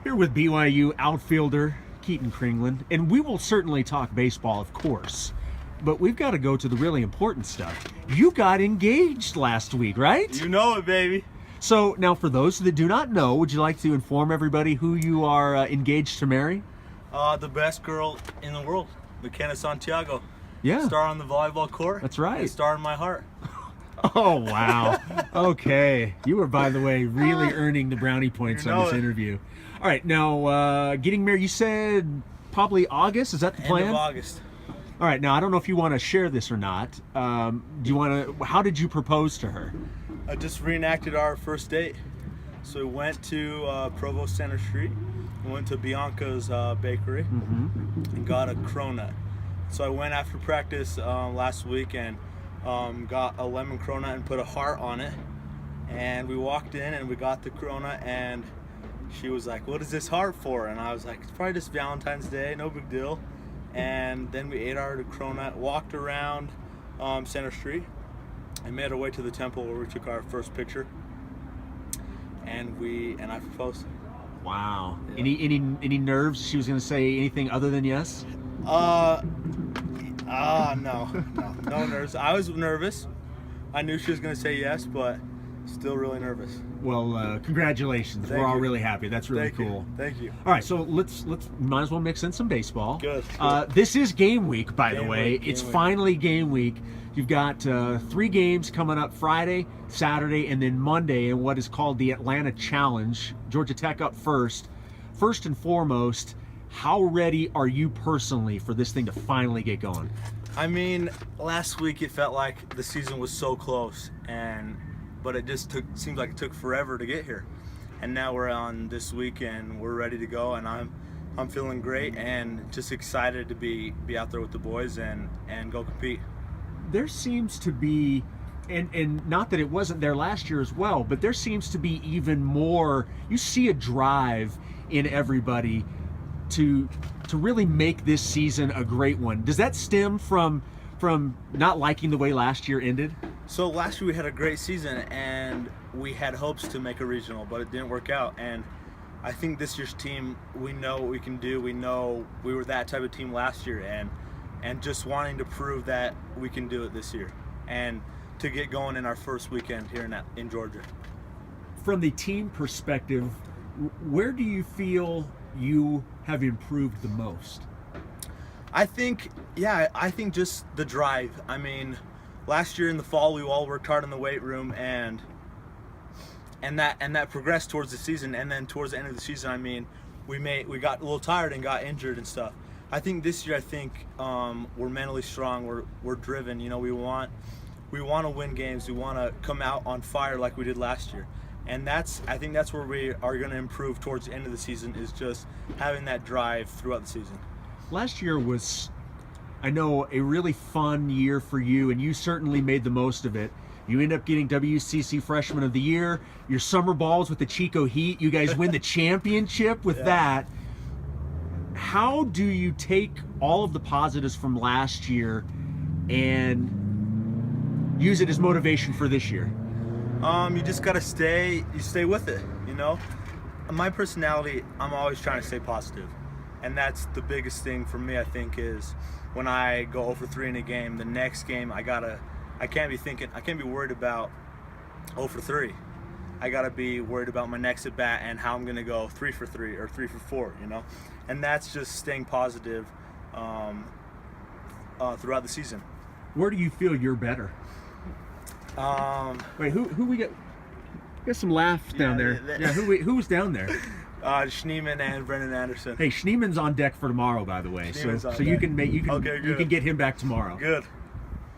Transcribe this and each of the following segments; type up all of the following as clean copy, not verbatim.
Here with BYU outfielder Keaton Kringlen, and we will certainly talk baseball, of course, but we've got to go to the really important stuff. You got engaged last week, right? You know it, baby. So now, for those that do not know, would you like to inform everybody who you are engaged to marry? The best girl in the world, McKenna Santiago. Yeah. Star on the volleyball court. That's right. And star in my heart. Oh, wow. Okay. You were, by the way, really earning the brownie points on this interview. All right. Now, getting married, you said probably August. Is that the plan? End of August. All right. Now, I don't know if you want to share this or not. Do you want to? How did you propose to her? I just reenacted our first date. So we went to Provost Center Street. We went to Bianca's bakery and got a cronut. So I went after practice last week and got a lemon cronut and put a heart on it. And we walked in and we got the cronut and she was like, "What is this heart for?" And I was like, "It's probably just Valentine's Day, no big deal." And then we ate our cronut, walked around Center Street, and made our way to the temple where we took our first picture. And I proposed. Wow. Yeah. Any nerves? She was going to say anything other than yes? No nerves. I was nervous. I knew she was going to say yes, but still really nervous. Well, congratulations. We're all really happy. That's really cool. Thank you. All right, so let's might as well mix in some baseball. Good. This is game week, by the way. It's finally game week. You've got 3 games coming up: Friday, Saturday, and then Monday in what is called the Atlanta Challenge. Georgia Tech up first. First and foremost, how ready are you personally for this thing to finally get going? I mean, last week it felt like the season was so close, but it just seems like it took forever to get here. And now we're on this week and we're ready to go, and I'm feeling great and just excited to be out there with the boys and go compete. There seems to be, and not that it wasn't there last year as well, but there seems to be even more. You see a drive in everybody to really make this season a great one. Does that stem from not liking the way last year ended? So last year we had a great season and we had hopes to make a regional, but it didn't work out. And I think this year's team, we know what we can do. We know we were that type of team last year, and just wanting to prove that we can do it this year and to get going in our first weekend here in Georgia. From the team perspective, where do you feel you have improved the most? I think just the drive. I mean, last year in the fall we all worked hard in the weight room and that progressed towards the season, and then towards the end of the season, I mean, we got a little tired and got injured and stuff. I think this year, we're mentally strong. We're driven. You know, we want to win games. We want to come out on fire like we did last year, and I think that's where we are going to improve towards the end of the season, is just having that drive throughout the season. Last year was, I know, a really fun year for you, and you certainly made the most of it. You end up getting WCC Freshman of the Year. Your summer balls with the Chico Heat. You guys win the championship with that. How do you take all of the positives from last year and use it as motivation for this year? You just gotta stay with it, you know? My personality, I'm always trying to stay positive. And that's the biggest thing for me, I think, is when I go 0 for 3 in a game, the next game I can't be worried about 0 for 3. I gotta be worried about my next at bat and how I'm gonna go 3 for 3 or 3 for 4, you know? And that's just staying positive throughout the season. Where do you feel you're better? Wait, who we got? We got some laughs down there. Who was down there? Schneeman and Brendan Anderson. Hey, Schneeman's on deck for tomorrow, by the way. So you can get him back tomorrow. Good.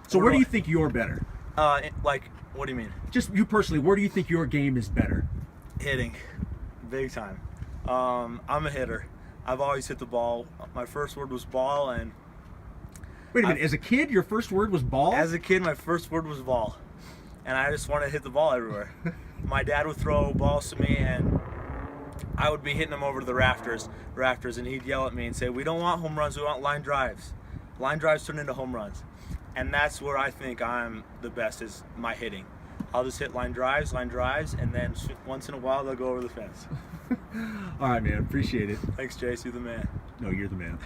So where do you think you're better? What do you mean? Just you personally, where do you think your game is better? Hitting, big time. I'm a hitter. I've always hit the ball. My first word was ball, and wait a minute. As a kid, your first word was ball? As a kid, my first word was ball, and I just wanted to hit the ball everywhere. My dad would throw balls to me, and I would be hitting them over to the rafters, and he'd yell at me and say, "We don't want home runs. We want line drives. Line drives turn into home runs." And that's where I think I'm the best, is my hitting. I'll just hit line drives, and then once in a while they'll go over the fence. All right, man. Appreciate it. Thanks, Jace. You're the man. No, you're the man.